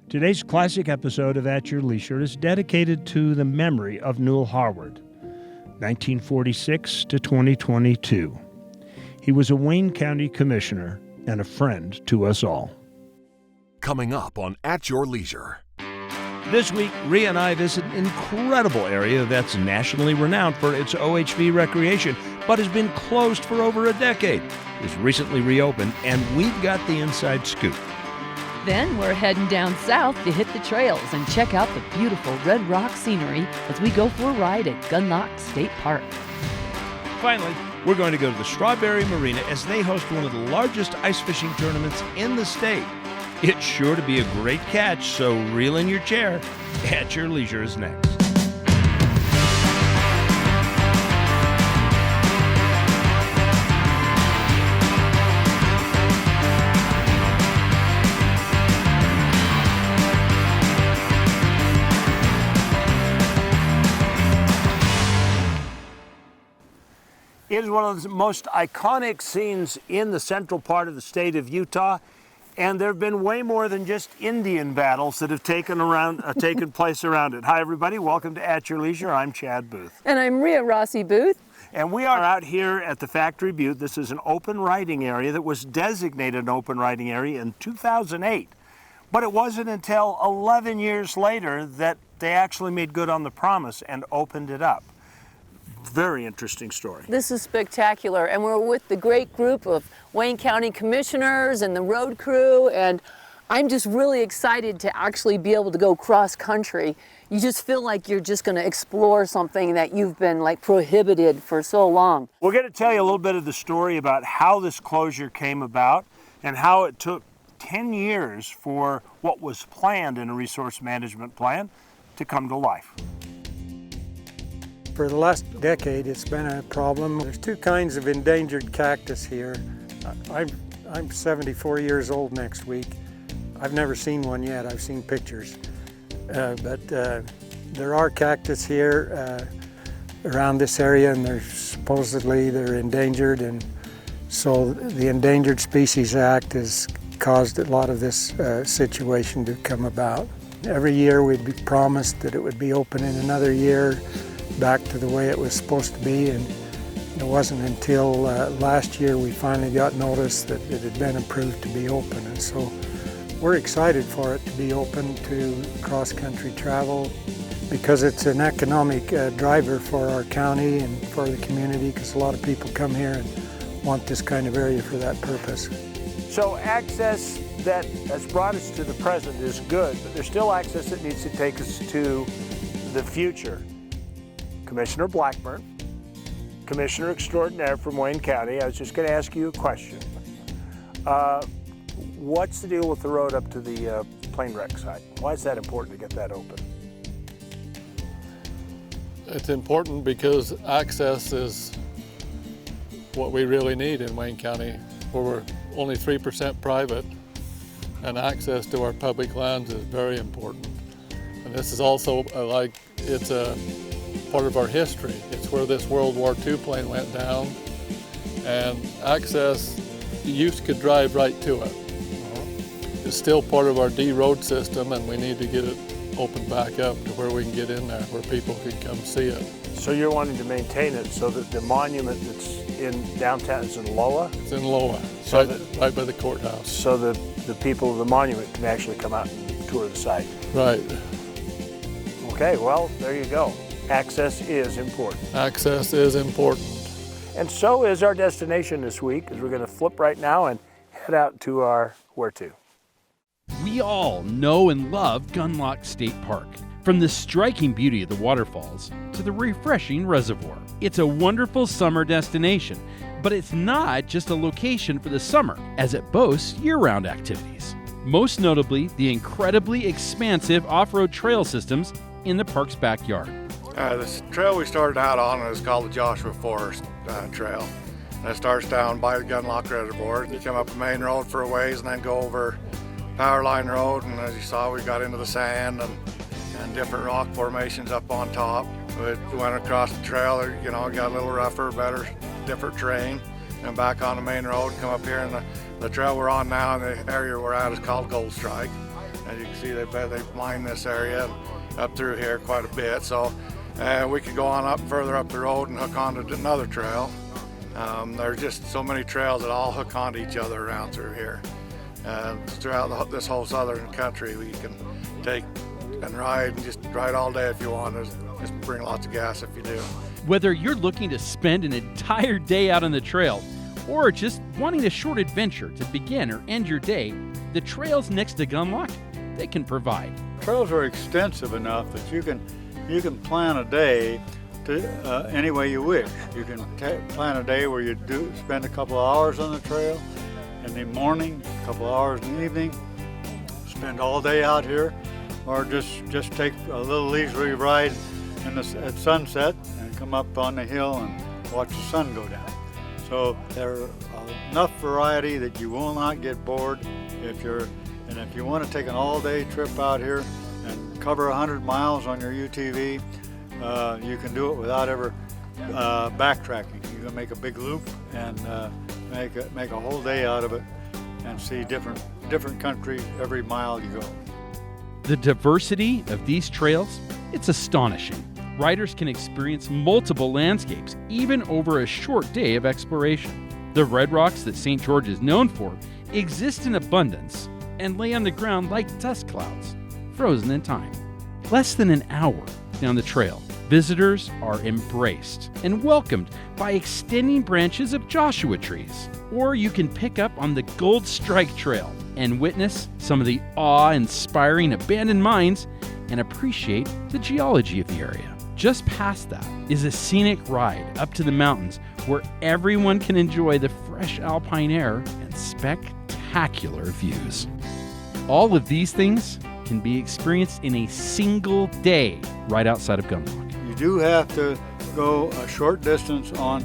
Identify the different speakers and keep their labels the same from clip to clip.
Speaker 1: Today's classic episode of At Your Leisure is dedicated to the memory of Newell Harward, 1946 to 2022. He was a Wayne County Commissioner and a friend to us all.
Speaker 2: Coming up on At Your Leisure.
Speaker 1: This week, Rhea and I visit an incredible area that's nationally renowned for its OHV recreation, but has been closed for over a decade. It's recently reopened, and we've got the inside scoop.
Speaker 3: Then we're heading down south to hit the trails and check out the beautiful Red Rock scenery as we go for a ride at Gunlock State Park.
Speaker 1: Finally, we're going to go to the Strawberry Marina as they host one of the largest ice fishing tournaments in the state. It's sure to be a great catch, so reel in your chair. At Your Leisure is next. It is one of the most iconic scenes in the central part of the state of Utah, and there have been way more than just Indian battles that have taken place around it. Hi, everybody. Welcome to At Your Leisure. I'm Chad Booth.
Speaker 3: And I'm Rhea Rossi Booth.
Speaker 1: And we are out here at the Factory Butte. This is an open riding area that was designated an open riding area in 2008. But it wasn't until 11 years later that they actually made good on the promise and opened it up. Very interesting story.
Speaker 4: This is spectacular, and we're with the great group of Wayne County commissioners and the road crew, and I'm just really excited to actually be able to go cross country. You just feel like you're just going to explore something that you've been like prohibited for so long.
Speaker 1: We're going to tell you a little bit of the story about how this closure came about and how it took 10 years for what was planned in a resource management plan to come to life.
Speaker 5: For the last decade, it's been a problem. There's two kinds of endangered cactus here. I'm 74 years old next week. I've never seen one yet. I've seen pictures. But there are cactus here around this area, and supposedly they're endangered. And so the Endangered Species Act has caused a lot of this situation to come about. Every year we'd be promised that it would be open in another year, back to the way it was supposed to be, and it wasn't until last year we finally got notice that it had been approved to be open. And so we're excited for it to be open to cross-country travel because it's an economic driver for our county and for the community, because a lot of people come here and want this kind of area for that purpose.
Speaker 1: So access that has brought us to the present is good, but there's still access that needs to take us to the future. Commissioner Blackburn, Commissioner Extraordinaire from Wayne County, I was just going to ask you a question. What's the deal with the road up to the plane wreck site? Why is that important to get that open?
Speaker 6: It's important because access is what we really need in Wayne County, where we're only 3% private, and access to our public lands is very important. And this is also it's a part of our history. It's where this World War II plane went down, and access, you could drive right to it. It's still part of our D road system, and we need to get it opened back up to where we can get in there, where people can come see it.
Speaker 1: So you're wanting to maintain it so that the monument that's in downtown is in Loa?
Speaker 6: It's in Loa,
Speaker 1: so
Speaker 6: right by the courthouse.
Speaker 1: So the people of the monument can actually come out and tour the site.
Speaker 6: Right.
Speaker 1: Okay, well, there you go. Access is important.
Speaker 6: Access is important.
Speaker 1: And so is our destination this week, as we're going to flip right now and head out to our where to.
Speaker 7: We all know and love Gunlock State Park. From the striking beauty of the waterfalls to the refreshing reservoir. It's a wonderful summer destination, but it's not just a location for the summer, as it boasts year-round activities. Most notably, the incredibly expansive off-road trail systems in the park's backyard.
Speaker 8: This trail we started out on is called the Joshua Forest Trail. And it starts down by the Gunlock Reservoir. You come up the main road for a ways and then go over Power Line Road, and as you saw, we got into the sand and different rock formations up on top. We went across the trail, got a little rougher, better, different terrain, and back on the main road, come up here, and the trail we're on now, and the area we're at is called Gold Strike. As you can see, they've mined this area and up through here quite a bit. So we could go on further up the road and hook onto another trail. There's just so many trails that all hook onto each other around through here. Throughout this whole southern country, we can take and ride and just ride all day if you want. Just bring lots of gas if you do.
Speaker 7: Whether you're looking to spend an entire day out on the trail or just wanting a short adventure to begin or end your day, the trails next to Gunlock, they can provide.
Speaker 9: Trails are extensive enough that you can plan a day to any way you wish. You can plan a day where you spend a couple of hours on the trail in the morning, a couple of hours in the evening, spend all day out here, or just take a little leisurely ride at sunset and come up on the hill and watch the sun go down. So there's enough variety that you will not get bored. If you want to take an all-day trip out here and cover 100 miles on your UTV, you can do it without ever backtracking. You can make a big loop and make a whole day out of it and see different country every mile you go.
Speaker 7: The diversity of these trails, it's astonishing. Riders can experience multiple landscapes, even over a short day of exploration. The red rocks that St. George is known for exist in abundance and lay on the ground like dust clouds, frozen in time. Less than an hour down the trail, visitors are embraced and welcomed by extending branches of Joshua trees. Or you can pick up on the Gold Strike Trail and witness some of the awe-inspiring abandoned mines and appreciate the geology of the area. Just past that is a scenic ride up to the mountains where everyone can enjoy the fresh alpine air and spectacular views. All of these things can be experienced in a single day right outside of Gunlock.
Speaker 9: You do have to go a short distance on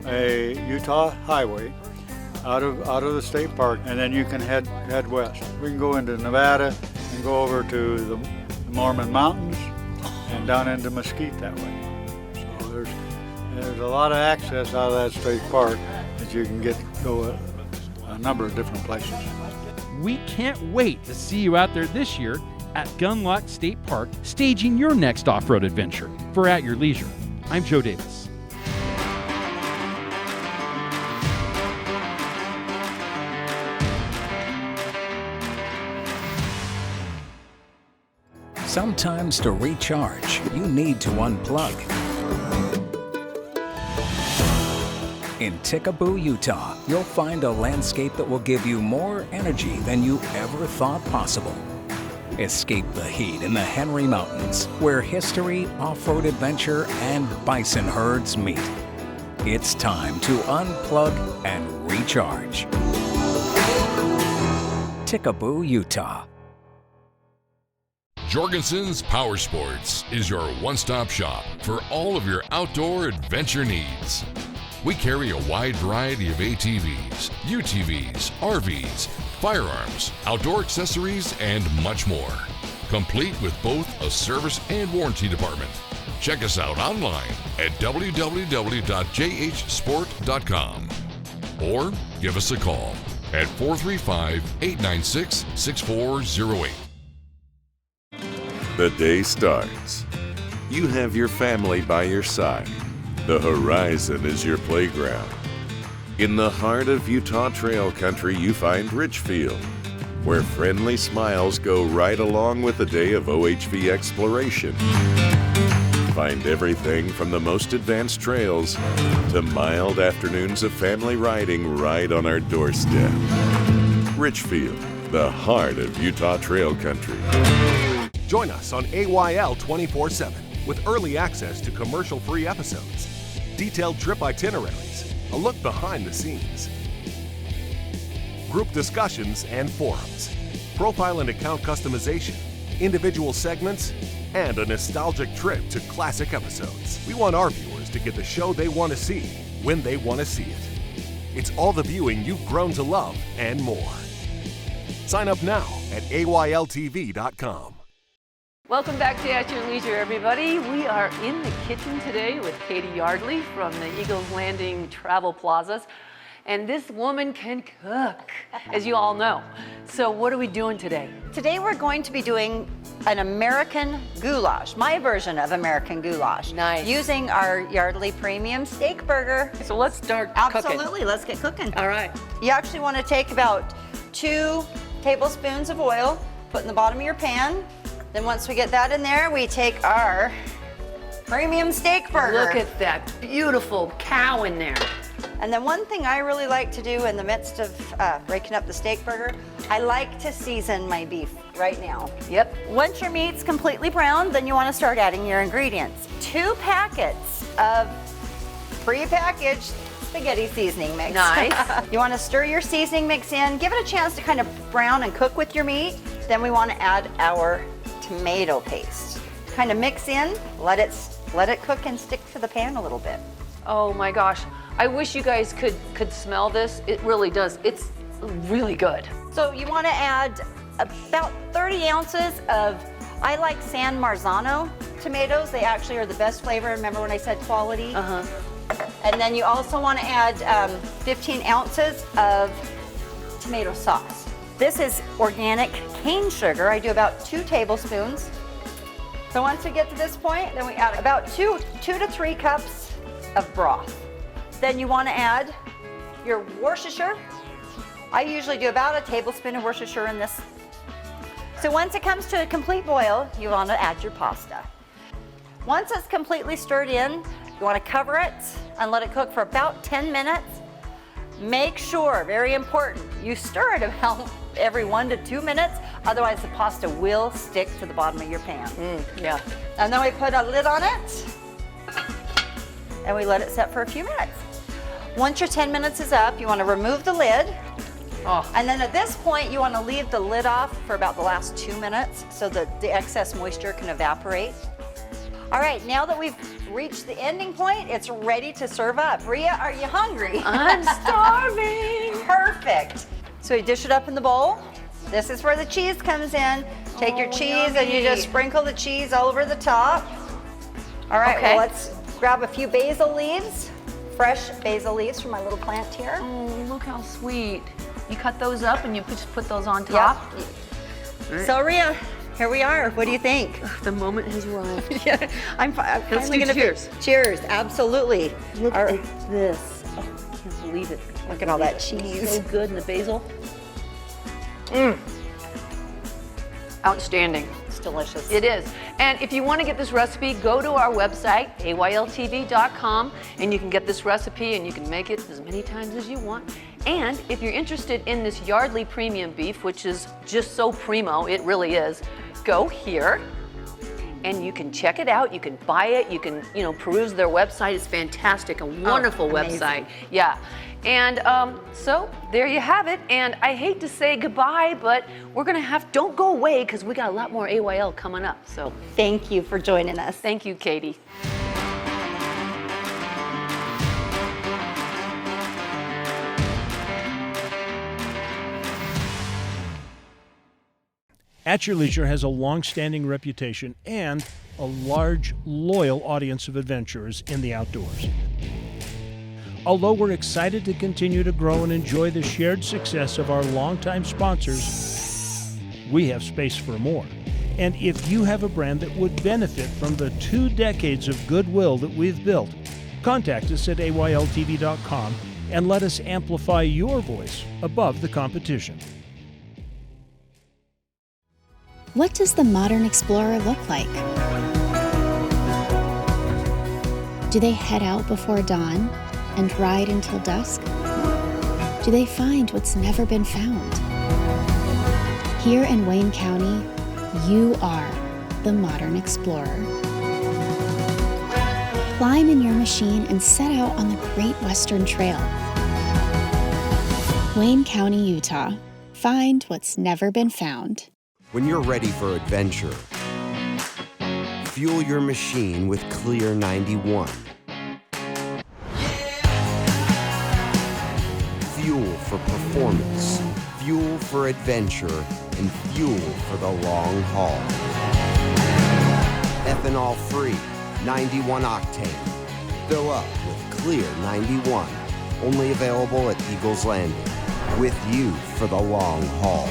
Speaker 9: a Utah highway out of the state park, and then you can head west. We can go into Nevada and go over to the Mormon Mountains and down into Mesquite that way. So there's a lot of access out of that state park that you can go a number of different places.
Speaker 7: We can't wait to see you out there this year at Gunlock State Park, staging your next off-road adventure. For At Your Leisure, I'm Joe Davis.
Speaker 10: Sometimes to recharge, you need to unplug. In Tikaboo, Utah, you'll find a landscape that will give you more energy than you ever thought possible. Escape the heat in the Henry Mountains, where history, off-road adventure, and bison herds meet. It's time to unplug and recharge. Tikaboo, Utah.
Speaker 2: Jorgensen's Power Sports is your one-stop shop for all of your outdoor adventure needs. We carry a wide variety of ATVs, UTVs, RVs, firearms, outdoor accessories, and much more. Complete with both a service and warranty department. Check us out online at www.jhsport.com or give us a call at 435-896-6408.
Speaker 11: The day starts. You have your family by your side. The horizon is your playground. In the heart of Utah Trail Country, you find Richfield, where friendly smiles go right along with a day of OHV exploration. Find everything from the most advanced trails to mild afternoons of family riding right on our doorstep. Richfield, the heart of Utah Trail Country.
Speaker 2: Join us on AYL 24/7 with early access to commercial-free episodes, detailed trip itineraries, a look behind the scenes, group discussions and forums, profile and account customization, individual segments, and a nostalgic trip to classic episodes. We want our viewers to get the show they want to see when they want to see it. It's all the viewing you've grown to love and more. Sign up now at AYLTV.com.
Speaker 4: Welcome back to At Your Leisure, everybody. We are in the kitchen today with Katy Yardley from the Eagles Landing Travel Plazas. And this woman can cook, as you all know. So what are we doing today?
Speaker 12: Today we're going to be doing an American goulash, my version of American goulash.
Speaker 4: Nice.
Speaker 12: Using our Yardley premium steak burger.
Speaker 4: So let's start cooking.
Speaker 12: Absolutely, let's get cooking.
Speaker 4: All right.
Speaker 12: You actually want to take about 2 tablespoons of oil, put in the bottom of your pan. Then once we get that in there, we take our premium steak burger.
Speaker 4: Look at that beautiful cow in there.
Speaker 12: And then one thing I really like to do in the midst of breaking up the steak burger, I like to season my beef right now.
Speaker 4: Yep.
Speaker 12: Once your meat's completely browned, then you want to start adding your ingredients. 2 packets of pre-packaged spaghetti seasoning mix.
Speaker 4: Nice.
Speaker 12: You want to stir your seasoning mix in, give it a chance to kind of brown and cook with your meat. Then we want to add our tomato paste. Kind of mix in, let it cook and stick to the pan a little bit.
Speaker 4: Oh my gosh. I wish you guys could smell this. It really does. It's really good.
Speaker 12: So you want to add about 30 ounces of, I like San Marzano tomatoes. They actually are the best flavor. Remember when I said quality?
Speaker 4: Uh-huh.
Speaker 12: And then you also want to add 15 ounces of tomato sauce. This is organic cane sugar. I do about 2 tablespoons. So once we get to this point, then we add about 2 to 3 cups of broth. Then you want to add your Worcestershire. I usually do about a tablespoon of Worcestershire in this. So once it comes to a complete boil, you want to add your pasta. Once it's completely stirred in, you want to cover it and let it cook for about 10 minutes. Make sure, very important, you stir it about every 1 to 2 minutes, otherwise the pasta will stick to the bottom of your pan.
Speaker 4: Yeah.
Speaker 12: And then we put a lid on it and we let it set for a few minutes. Once your 10 minutes is up, you want to remove the lid.
Speaker 4: Oh.
Speaker 12: And then at this point, you want to leave the lid off for about the last 2 minutes so that the excess moisture can evaporate. All right, now that we've reached the ending point, it's ready to serve up. Rhea, are you hungry?
Speaker 4: I'm starving.
Speaker 12: Perfect. So you dish it up in the bowl. This is where the cheese comes in. Take your cheese and you just sprinkle the cheese all over the top. All right,
Speaker 4: Okay.
Speaker 12: well, let's grab a few basil leaves, fresh basil leaves from my little plant here.
Speaker 4: Oh, look how sweet. You cut those up and you just put those on top?
Speaker 12: Yep. So Rhea, here we are. What do you think?
Speaker 4: The moment has arrived.
Speaker 12: Yeah, I'm
Speaker 4: Let's
Speaker 12: finally
Speaker 4: do
Speaker 12: gonna
Speaker 4: cheers.
Speaker 12: Cheers, absolutely.
Speaker 4: Look
Speaker 12: All
Speaker 4: at
Speaker 12: right.
Speaker 4: this. Oh, I can't believe it.
Speaker 12: Look at all that
Speaker 4: It's
Speaker 12: cheese.
Speaker 4: so good, and the basil. Outstanding.
Speaker 12: It's delicious.
Speaker 4: It is. And if you want to get this recipe, go to our website, ayltv.com, and you can get this recipe and you can make it as many times as you want. And if you're interested in this Yardley premium beef, which is just so primo, it really is, go here and you can check it out. You can buy it. You can, peruse their website. It's fantastic, a wonderful
Speaker 12: amazing.
Speaker 4: website. Yeah. And so there you have it. And I hate to say goodbye, but we're going to don't go away because we got a lot more AYL coming up. So
Speaker 12: Thank you for joining us.
Speaker 4: thank you, Katy.
Speaker 13: At Your Leisure has a long-standing reputation and a large, loyal audience of adventurers in the outdoors. Although we're excited to continue to grow and enjoy the shared success of our longtime sponsors, we have space for more. And if you have a brand that would benefit from the 2 decades of goodwill that we've built, contact us at ayltv.com and let us amplify your voice above the competition.
Speaker 14: What does the modern explorer look like? Do they head out before dawn and ride until dusk? Do they find what's never been found? Here in Wayne County, you are the modern explorer. Climb in your machine and set out on the Great Western Trail. Wayne County, Utah. Find what's never been found.
Speaker 15: When you're ready for adventure, fuel your machine with Clear 91. Fuel for performance, fuel for adventure, and fuel for the long haul. Ethanol-free, 91 octane. Fill up with Clear 91 only available at Eagles Landing. With you for the long haul.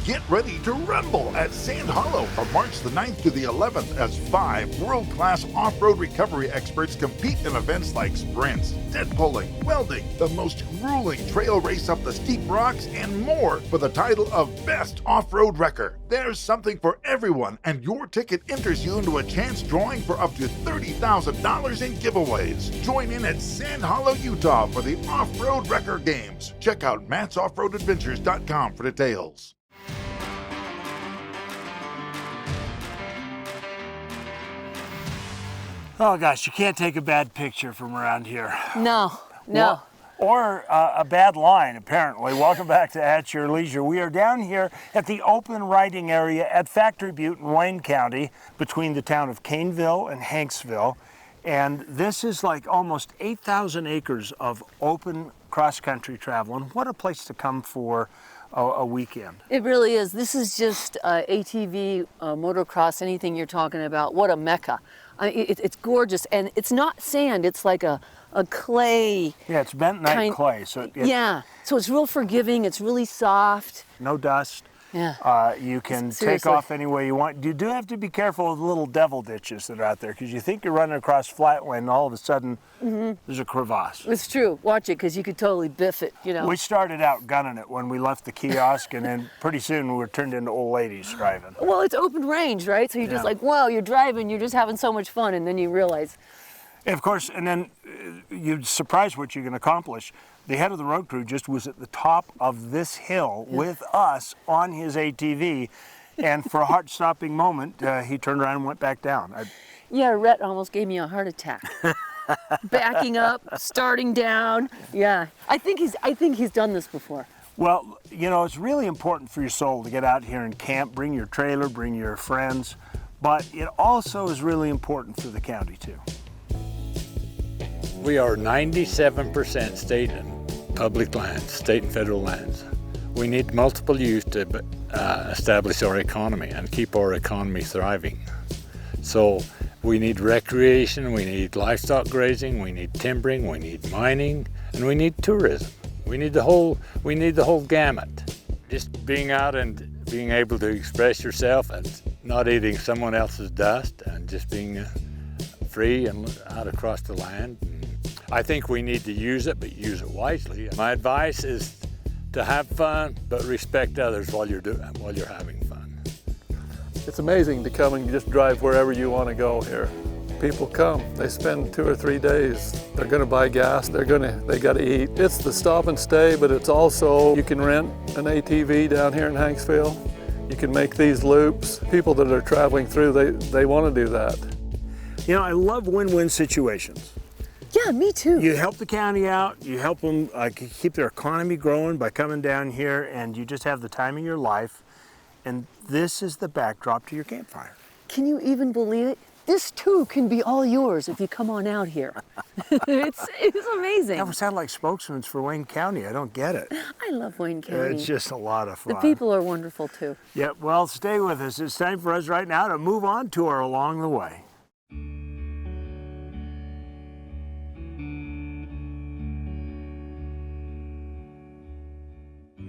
Speaker 16: Get ready to rumble at Sand Hollow from March the 9th to the 11th as 5 world-class off-road recovery experts compete in events like sprints, dead pulling, welding, the most grueling trail race up the steep rocks, and more for the title of Best Off-Road Wrecker. There's something for everyone, and your ticket enters you into a chance drawing for up to $30,000 in giveaways. Join in at Sand Hollow, Utah for the Off-Road Wrecker Games. Check out mattsoffroadadventures.com for details.
Speaker 1: Oh gosh, you can't take a bad picture from around here.
Speaker 4: No.
Speaker 1: Or a bad line, apparently. Welcome back to At Your Leisure. We are down here at the open riding area at Factory Butte in Wayne County, between the town of Caneville and Hanksville. And this is like almost 8,000 acres of open cross-country travel. And what a place to come for a weekend.
Speaker 4: It really is. This is just ATV, motocross, anything you're talking about. What a mecca. It's gorgeous, and it's not sand. It's like a clay.
Speaker 1: Yeah, it's bentonite clay. So
Speaker 4: so it's real forgiving. It's really soft.
Speaker 1: No dust.
Speaker 4: Yeah.
Speaker 1: You can
Speaker 4: Seriously.
Speaker 1: take off any way you want. You do have to be careful of the little devil ditches that are out there, because you think you're running across flat land, and all of a sudden there's a crevasse.
Speaker 4: It's true. Watch it, because you could totally biff it, you know.
Speaker 1: We started out gunning it when we left the kiosk, and then pretty soon we were turned into old ladies driving.
Speaker 4: Well, it's open range, right? So you're just like, wow, you're driving, you're just having so much fun, and then you realize.
Speaker 1: Of course, and then you're surprised what you can accomplish. The head of the road crew just was at the top of this hill with us on his ATV, and for a heart-stopping moment, he turned around and went back down.
Speaker 4: Yeah, Rhett almost gave me a heart attack. Backing up, starting down. Yeah, I think he's done this before.
Speaker 1: Well, you know, it's really important for your soul to get out here and camp. Bring your trailer, bring your friends, but it also is really important for the county too.
Speaker 17: We are 97% state and public lands, state and federal lands. We need multiple use to establish our economy and keep our economy thriving. So we need recreation, we need livestock grazing, we need timbering, we need mining, and we need tourism. We need the whole gamut. Just being out and being able to express yourself and not eating someone else's dust, and just being free and out across the land. I think we need to use it, but use it wisely. My advice is to have fun, but respect others while you're having fun.
Speaker 6: It's amazing to come and just drive wherever you want to go here. People come, they spend 2 or 3 days. They're going to buy gas, they got to eat. It's the stop and stay, but it's also, you can rent an ATV down here in Hanksville. You can make these loops. People that are traveling through, they want to do that.
Speaker 1: You know, I love win-win situations.
Speaker 4: Yeah, me too.
Speaker 1: You help the county out, you help them keep their economy growing by coming down here, and you just have the time of your life, and this is the backdrop to your campfire.
Speaker 4: Can you even believe it? This too can be all yours if you come on out here. It's amazing.
Speaker 1: Yeah, we sound like spokesmen for Wayne County. I don't get it.
Speaker 4: I love Wayne County.
Speaker 1: It's just a lot of fun.
Speaker 4: The people are wonderful too.
Speaker 1: Yeah, well, stay with us. It's time for us right now to move on to our Along the Way.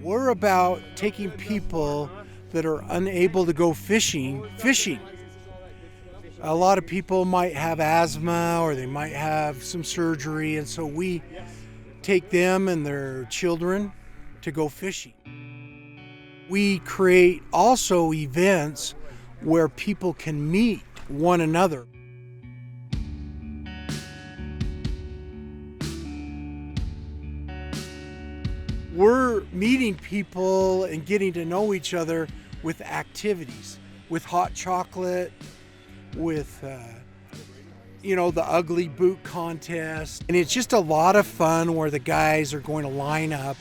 Speaker 18: We're about taking people that are unable to go fishing. A lot of people might have asthma, or they might have some surgery, and so we take them and their children to go fishing. We create also events where people can meet one another. We're meeting people and getting to know each other with activities, with hot chocolate, with the ugly boot contest. And it's just a lot of fun where the guys are going to line up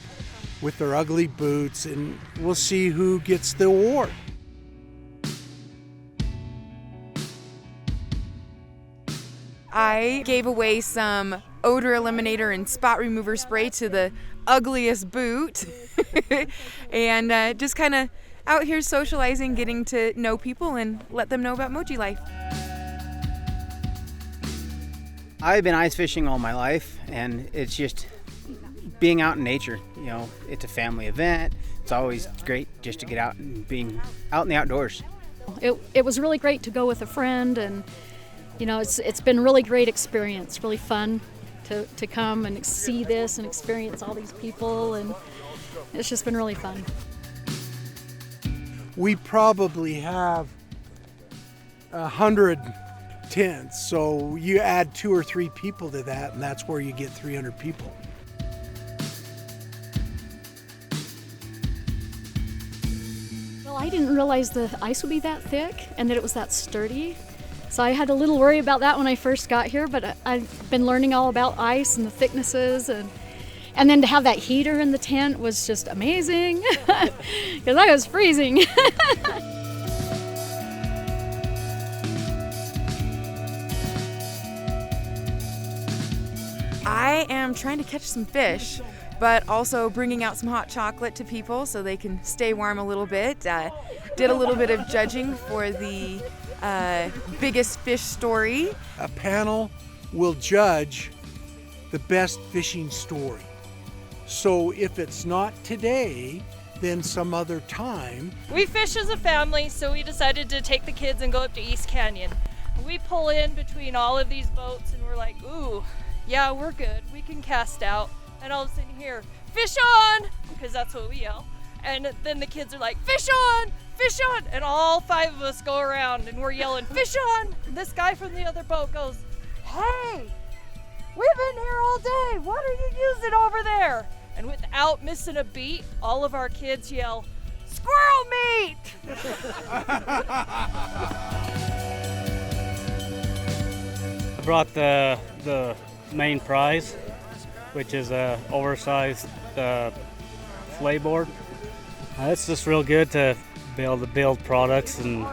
Speaker 18: with their ugly boots, and we'll see who gets the award.
Speaker 19: I gave away some odor eliminator and spot remover spray to the ugliest boot and just kind of out here socializing, getting to know people and let them know about Moji life.
Speaker 20: I've been ice fishing all my life, and it's just being out in nature. You know, it's a family event. It's always great just to get out and being out in the outdoors.
Speaker 21: It was really great to go with a friend, and you know, it's been a really great experience, really fun to come and see this and experience all these people, and it's just been really fun.
Speaker 18: We probably have 100 tents, so you add 2 or 3 people to that, and that's where you get 300 people.
Speaker 21: Well, I didn't realize the ice would be that thick and that it was that sturdy. So I had a little worry about that when I first got here, but I've been learning all about ice and the thicknesses, and then to have that heater in the tent was just amazing because I was freezing.
Speaker 19: I am trying to catch some fish, but also bringing out some hot chocolate to people so they can stay warm a little bit. Did a little bit of judging for the biggest fish story.
Speaker 18: A panel will judge the best fishing story. So if it's not today, then some other time.
Speaker 22: We fish as a family, so we decided to take the kids and go up to East Canyon. We pull in between all of these boats and we're like, ooh, yeah, we're good. We can cast out. And all of a sudden here, fish on, because that's what we yell. And then the kids are like, fish on, fish on. And all 5 of us go around and we're yelling, fish on. And this guy from the other boat goes, hey, we've been here all day. What are you using over there? And without missing a beat, all of our kids yell, squirrel meat.
Speaker 23: I brought the main prize, which is a oversized fillet board. It's just real good to be able to build products and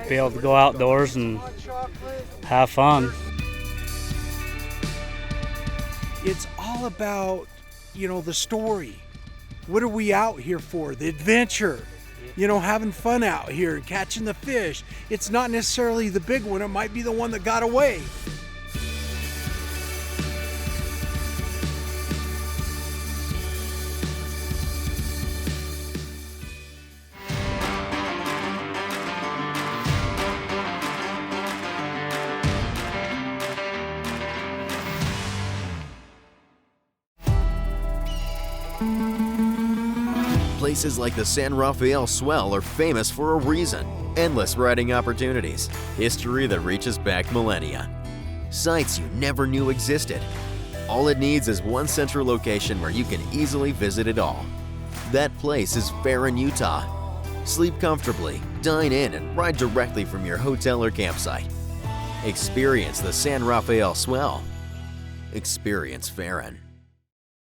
Speaker 23: be able to go outdoors and have fun.
Speaker 18: It's all about, you know, the story. What are we out here for? The adventure. You know, having fun out here, catching the fish. It's not necessarily the big one. It might be the one that got away.
Speaker 24: Places like the San Rafael Swell are famous for a reason. Endless riding opportunities, history that reaches back millennia, sites you never knew existed. All it needs is one central location where you can easily visit it all. That place is Farron, Utah. Sleep comfortably, dine in, and ride directly from your hotel or campsite. Experience the San Rafael Swell. Experience Farron.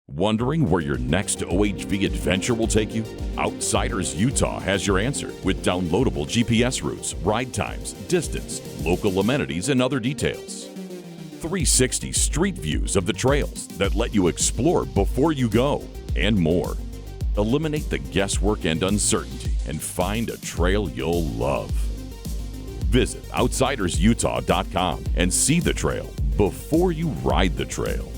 Speaker 25: Wondering where your next OHV adventure will take you? Outsiders Utah has your answer with downloadable GPS routes, ride times, distance, local amenities, and other details. 360 street views of the trails that let you explore before you go, and more. Eliminate the guesswork and uncertainty and find a trail you'll love. Visit outsidersutah.com and see the trail before you ride the trail.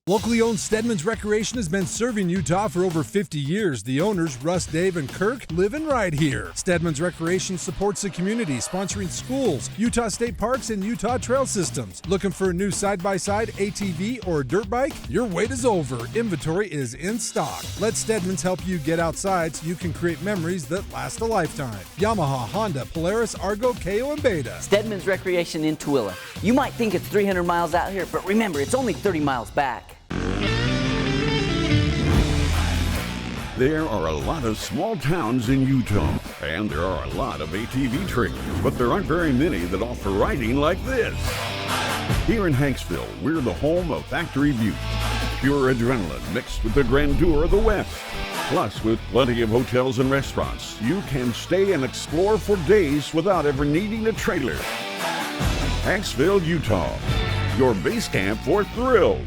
Speaker 26: Locally owned Stedman's Recreation has been serving Utah for over 50 years. The owners, Russ, Dave, and Kirk, live and ride here. Stedman's Recreation supports the community, sponsoring schools, Utah state parks, and Utah trail systems. Looking for a new side-by-side, ATV, or dirt bike? Your wait is over. Inventory is in stock. Let Stedman's help you get outside so you can create memories that last a lifetime. Yamaha, Honda, Polaris, Argo, KO, and Beta.
Speaker 27: Stedman's Recreation in Tooele. You might think it's 300 miles out here, but remember, it's only 30 miles back.
Speaker 28: There are a lot of small towns in Utah, and there are a lot of ATV trails, but there aren't very many that offer riding like this. Here in Hanksville, we're the home of Factory Butte. Pure adrenaline mixed with the grandeur of the West. Plus, with plenty of hotels and restaurants, you can stay and explore for days without ever needing a trailer. Hanksville, Utah, your base camp for thrills.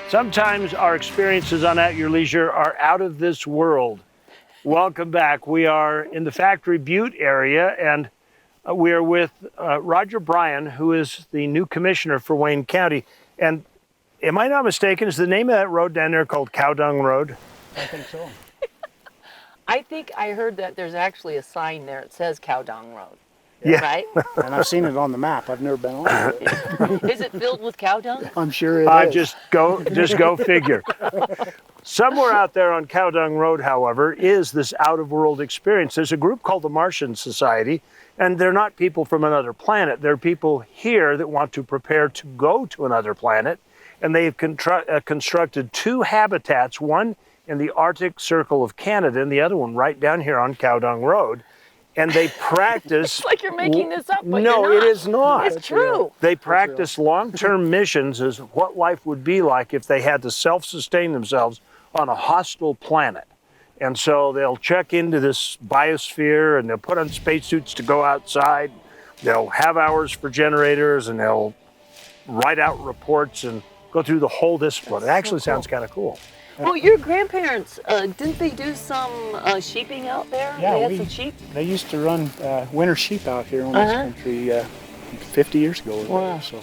Speaker 1: Sometimes our experiences on At Your Leisure are out of this world. Welcome back. We are in the Factory Butte area, and we are with Roger Bryan, who is the new commissioner for Wayne County. And am I not mistaken, is the name of that road down there called Cow Dung Road?
Speaker 4: I think so. I think I heard that there's actually a sign there. It says Cow Dung Road.
Speaker 1: Yeah.
Speaker 4: Right?
Speaker 2: And I've seen it on the map. I've never been on it.
Speaker 4: Is it filled with cow dung?
Speaker 2: I'm sure it is.
Speaker 1: Just go figure. Somewhere out there on Cow Dung Road, however, is this out-of-world experience. There's a group called the Martian Society, and they're not people from another planet. They're people here that want to prepare to go to another planet, and they've constructed 2 habitats, one in the Arctic Circle of Canada and the other one right down here on Cow Dung Road. And they practice...
Speaker 4: It's like you're making this up, but
Speaker 1: no,
Speaker 4: you're not.
Speaker 1: it is not.
Speaker 4: It's true.
Speaker 1: They practice long-term missions as what life would be like if they had to self-sustain themselves on a hostile planet. And so they'll check into this biosphere and they'll put on spacesuits to go outside. They'll have hours for generators and they'll write out reports and go through the whole discipline. It actually sounds kind of cool.
Speaker 4: Well, your grandparents, didn't they do some sheeping out there?
Speaker 2: Yeah,
Speaker 4: they had some sheep?
Speaker 2: They used to run winter sheep out here on this country 50 years ago.
Speaker 4: Wow.
Speaker 2: So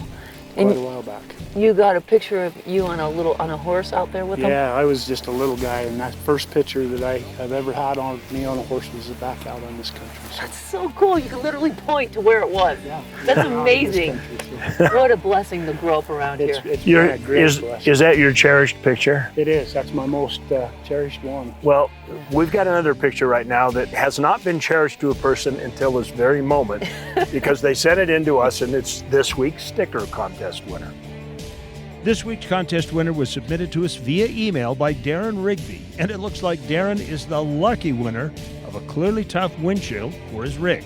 Speaker 2: quite a while back.
Speaker 4: You got a picture of you on a horse out there with them?
Speaker 2: Yeah, I was just a little guy, and that first picture that I have ever had on me on a horse was back out on this country. So.
Speaker 4: That's so cool. You can literally point to where it was.
Speaker 2: Yeah.
Speaker 4: That's amazing. What a blessing to grow up around here.
Speaker 2: It's been a great blessing.
Speaker 1: Is that your cherished picture?
Speaker 2: It is. That's my most cherished one.
Speaker 1: Well, we've got another picture right now that has not been cherished to a person until this very moment because they sent it in to us, and it's this week's sticker contest winner.
Speaker 13: This week's contest winner was submitted to us via email by Darren Rigby, and it looks like Darren is the lucky winner of a Clearly Tough windshield for his rig.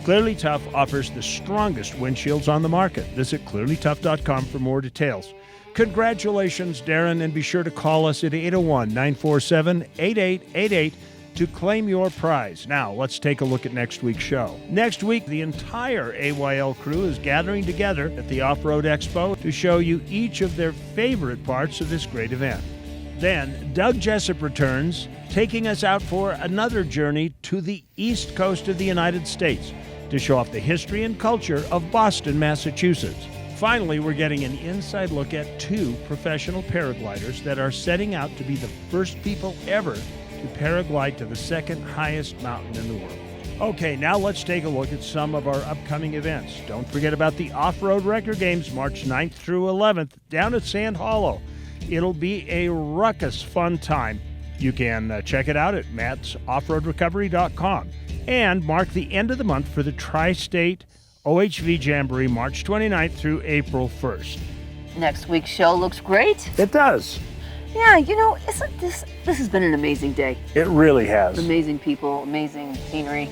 Speaker 13: Clearly Tough offers the strongest windshields on the market. Visit clearlytough.com for more details. Congratulations, Darren, and be sure to call us at 801-947-8888 to claim your prize. Now, let's take a look at next week's show. Next week, the entire AYL crew is gathering together at the Off-Road Expo to show you each of their favorite parts of this great event. Then, Doug Jessup returns, taking us out for another journey to the east coast of the United States to show off the history and culture of Boston, Massachusetts. Finally, we're getting an inside look at 2 professional paragliders that are setting out to be the first people ever to paraglide to the second highest mountain in the world. Okay, now let's take a look at some of our upcoming events. Don't forget about the Off-Road Record Games, March 9th through 11th, down at Sand Hollow. It'll be a ruckus fun time. You can check it out at mattsoffroadrecovery.com. And mark the end of the month for the Tri-State OHV Jamboree, March 29th through April 1st.
Speaker 4: Next week's show looks great.
Speaker 1: It does.
Speaker 4: Yeah, you know, isn't this has been an amazing day.
Speaker 1: It really has.
Speaker 4: Amazing people, amazing scenery.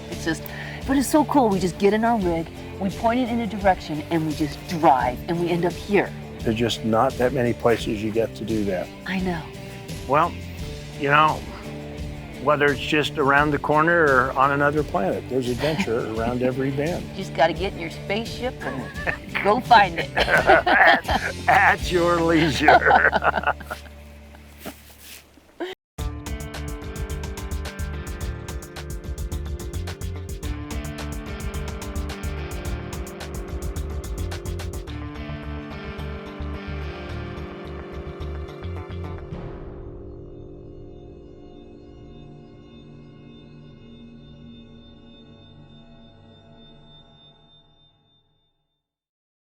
Speaker 4: But it's so cool. We just get in our rig, we point it in a direction, and we just drive, and we end up here.
Speaker 1: There's just not that many places you get to do that.
Speaker 4: I know.
Speaker 1: Well, you know, whether it's just around the corner or on another planet, there's adventure around every bend.
Speaker 4: You just got to get in your spaceship and go find it.
Speaker 1: At your leisure.